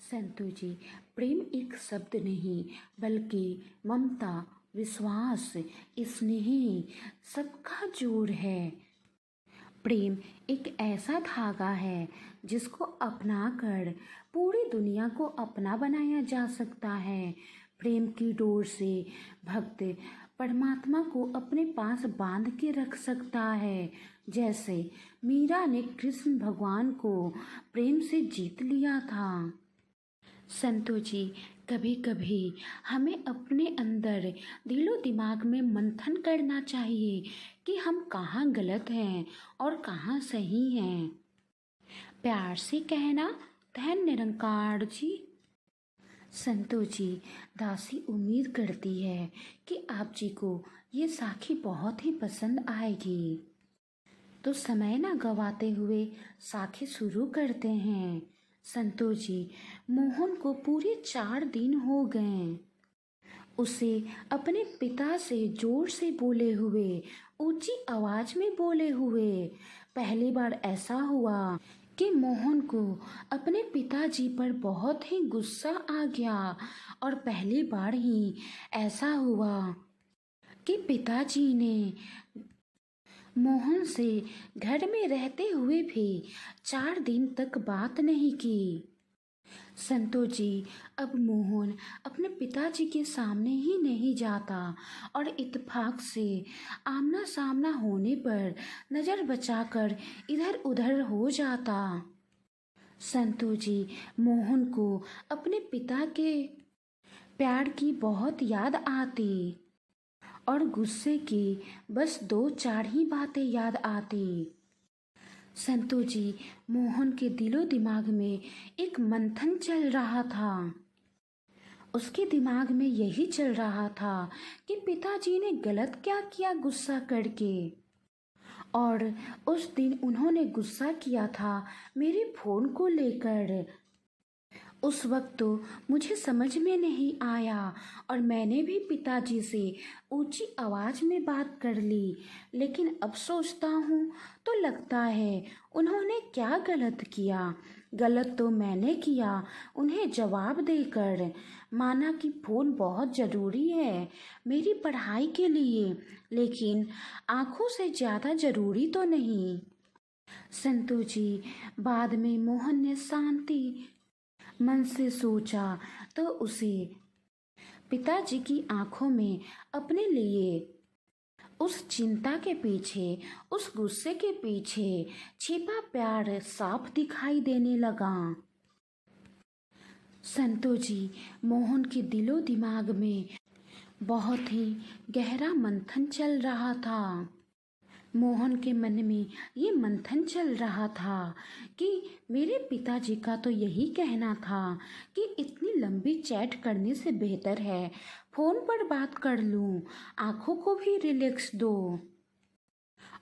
संतु जी, प्रेम एक शब्द नहीं बल्कि ममता, विश्वास, स्नेह सबका जोड़ है। प्रेम एक ऐसा धागा है जिसको अपनाकर पूरी दुनिया को अपना बनाया जा सकता है। प्रेम की डोर से भक्त परमात्मा को अपने पास बांध के रख सकता है, जैसे मीरा ने कृष्ण भगवान को प्रेम से जीत लिया था। संतो जी, कभी कभी हमें अपने अंदर दिलो दिमाग में मंथन करना चाहिए कि हम कहाँ गलत हैं और कहाँ सही हैं। प्यार से कहना, धन निरंकार जी। संतो जी, दासी उम्मीद करती है कि आप जी को ये साखी बहुत ही पसंद आएगी। तो समय ना गवाते हुए साखी शुरू करते हैं। संतो जी, मोहन को पूरे 4 दिन हो गए उसे अपने पिता से जोर से बोले हुए, ऊंची आवाज में बोले हुए। पहली बार ऐसा हुआ कि मोहन को अपने पिताजी पर बहुत ही गुस्सा आ गया और पहली बार ही ऐसा हुआ कि पिताजी ने मोहन से घर में रहते हुए भी 4 दिन तक बात नहीं की। संतो जी, अब मोहन अपने पिताजी के सामने ही नहीं जाता और इत्तेफाक से आमना सामना होने पर नज़र बचाकर इधर उधर हो जाता। संतो जी, मोहन को अपने पिता के प्यार की बहुत याद आती और गुस्से की बस 2-4 ही बातें याद आती। संतो जी, मोहन के दिलो दिमाग में एक मंथन चल रहा था। उसके दिमाग में यही चल रहा था कि पिताजी ने गलत क्या किया गुस्सा करके। और उस दिन उन्होंने गुस्सा किया था मेरे फ़ोन को लेकर। उस वक्त तो मुझे समझ में नहीं आया और मैंने भी पिताजी से ऊंची आवाज़ में बात कर ली, लेकिन अब सोचता हूँ तो लगता है उन्होंने क्या गलत किया। गलत तो मैंने किया उन्हें जवाब देकर। माना कि फ़ोन बहुत ज़रूरी है मेरी पढ़ाई के लिए, लेकिन आँखों से ज़्यादा ज़रूरी तो नहीं। संतु जी, बाद में मोहन ने शांति मन से सोचा तो उसे पिताजी की आंखों में अपने लिए उस चिंता के पीछे, उस गुस्से के पीछे छिपा प्यार साफ दिखाई देने लगा। संतो जी, मोहन के दिलो दिमाग में बहुत ही गहरा मंथन चल रहा था। मोहन के मन में ये मंथन चल रहा था कि मेरे पिताजी का तो यही कहना था कि इतनी लंबी चैट करने से बेहतर है फ़ोन पर बात कर लूँ, आँखों को भी रिलैक्स दो।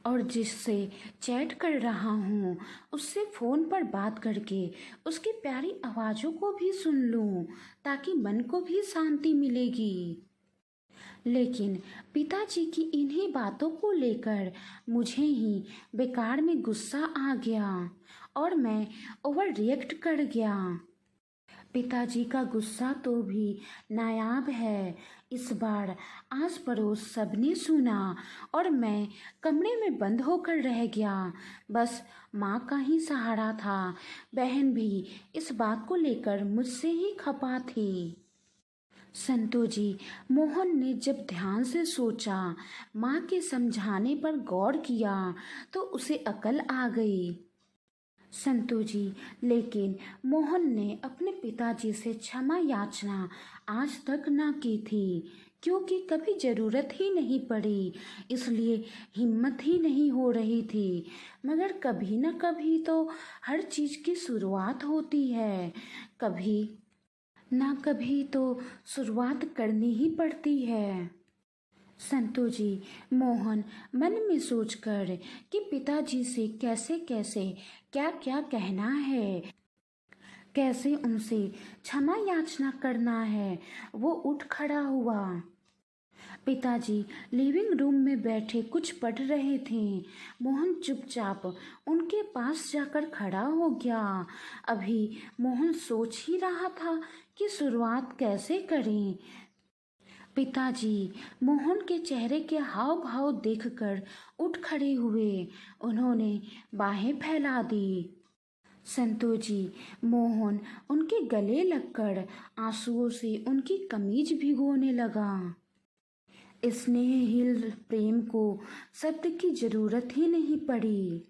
और जिससे चैट कर रहा हूँ उससे फ़ोन पर बात करके उसकी प्यारी आवाज़ों को भी सुन लूँ, ताकि मन को भी शांति मिलेगी। लेकिन पिताजी की इन्हीं बातों को लेकर मुझे ही बेकार में गुस्सा आ गया और मैं ओवर रिएक्ट कर गया। पिताजी का गुस्सा तो भी नायाब है। इस बार आस पड़ोस सबने सुना और मैं कमरे में बंद होकर रह गया। बस माँ का ही सहारा था। बहन भी इस बात को लेकर मुझसे ही खपा थी। संतो जी, मोहन ने जब ध्यान से सोचा, माँ के समझाने पर गौर किया तो उसे अकल आ गई। संतो जी, लेकिन मोहन ने अपने पिताजी से क्षमा याचना आज तक ना की थी, क्योंकि कभी ज़रूरत ही नहीं पड़ी, इसलिए हिम्मत ही नहीं हो रही थी। मगर कभी न कभी तो हर चीज़ की शुरुआत होती है, कभी ना कभी तो शुरुआत करनी ही पड़ती है। संतो जी, मोहन मन में सोचकर कि पिताजी से कैसे कैसे क्या क्या कहना है, कैसे उनसे क्षमा याचना करना है, वो उठ खड़ा हुआ। पिताजी लिविंग रूम में बैठे कुछ पढ़ रहे थे। मोहन चुपचाप उनके पास जाकर खड़ा हो गया। अभी मोहन सोच ही रहा था कि शुरुआत कैसे करें। पिताजी मोहन के चेहरे के हाव भाव देखकर उठ खड़े हुए। उन्होंने बाहें फैला दी। संतोषी मोहन उनके गले लगकर आंसुओं से उनकी कमीज भिगोने लगा। स्नेहहीन प्रेम को शब्द की जरूरत ही नहीं पड़ी।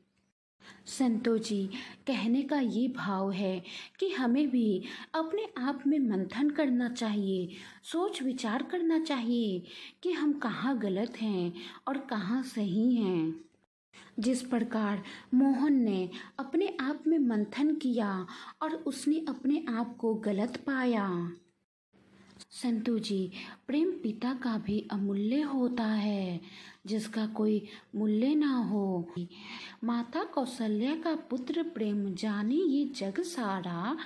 संतोषी कहने का ये भाव है कि हमें भी अपने आप में मंथन करना चाहिए, सोच विचार करना चाहिए कि हम कहाँ गलत हैं और कहाँ सही हैं। जिस प्रकार मोहन ने अपने आप में मंथन किया और उसने अपने आप को गलत पाया। संतु जी, प्रेम पिता का भी अमूल्य होता है, जिसका कोई मूल्य ना हो। माता कौशल्या का पुत्र प्रेम जाने ये जग सारा।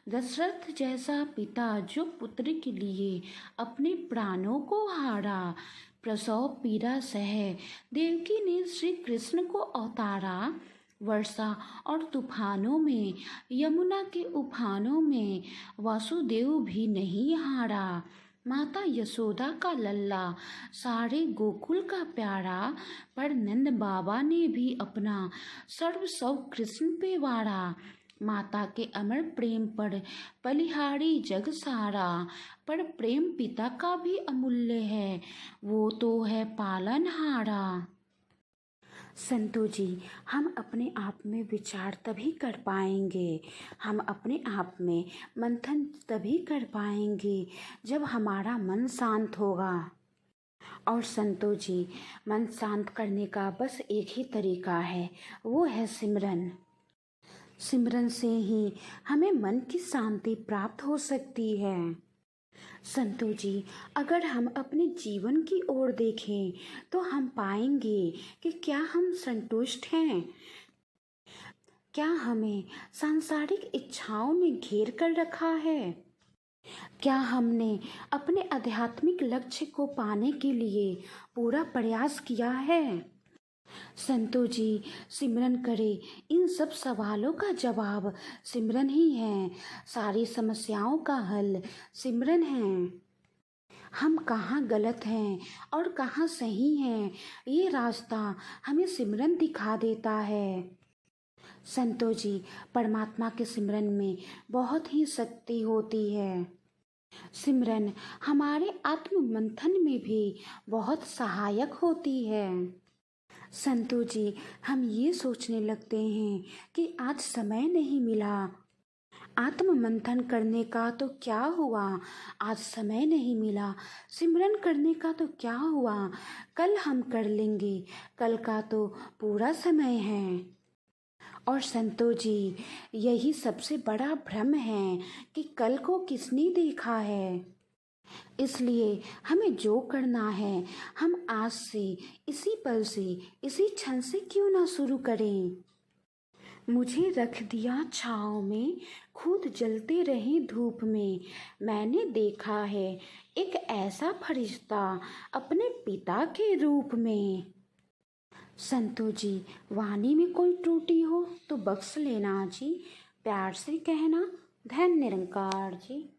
दशरथ जैसा पिता जो पुत्र के लिए अपने प्राणों को हारा। प्रसव पीड़ा सह देवकी ने श्री कृष्ण को अवतारा। वर्षा और तूफानों में, यमुना के उफानों में वासुदेव भी नहीं हारा। माता यशोदा का लल्ला, सारे गोकुल का प्यारा, पर नंद बाबा ने भी अपना सर्वस्व कृष्ण पे वारा। माता के अमर प्रेम पर बलिहारी जग सारा, पर प्रेम पिता का भी अमूल्य है, वो तो है पालनहारा। संतु जी, हम अपने आप में विचार तभी कर पाएंगे, हम अपने आप में मंथन तभी कर पाएंगे जब हमारा मन शांत होगा। और संतु जी, मन शांत करने का बस एक ही तरीका है, वो है सिमरन। सिमरन से ही हमें मन की शांति प्राप्त हो सकती है। संतु जी, अगर हम अपने जीवन की ओर देखें तो हम पाएंगे कि क्या हम संतुष्ट हैं? क्या हमें सांसारिक इच्छाओं ने घेर कर रखा है? क्या हमने अपने आध्यात्मिक लक्ष्य को पाने के लिए पूरा प्रयास किया है? संतु जी, सिमरन करे, इन सब सवालों का जवाब सिमरन ही है। सारी समस्याओं का हल सिमरन है। हम कहाँ गलत हैं और कहाँ सही हैं, ये रास्ता हमें सिमरन दिखा देता है। संतो जी, परमात्मा के सिमरन में बहुत ही शक्ति होती है। सिमरन हमारे आत्म मंथन में भी बहुत सहायक होती है। संतु जी, हम ये सोचने लगते हैं कि आज समय नहीं मिला, आत्म मंथन करने का तो क्या हुआ, आज समय नहीं मिला, सिमरन करने का तो क्या हुआ, कल हम कर लेंगे, कल का तो पूरा समय है। और संतो जी, यही सबसे बड़ा भ्रम है कि कल को किसने देखा है। इसलिए हमें जो करना है, हम आज से, इसी पल से, इसी क्षण से क्यों ना शुरू करें। मुझे रख दिया छाँव में, खुद जलते रहे धूप में। मैंने देखा है एक ऐसा फरिश्ता अपने पिता के रूप में। संतो जी, वाणी में कोई त्रुटि हो तो बख्श लेना जी, प्यार से कहना। धन्य निरंकार जी।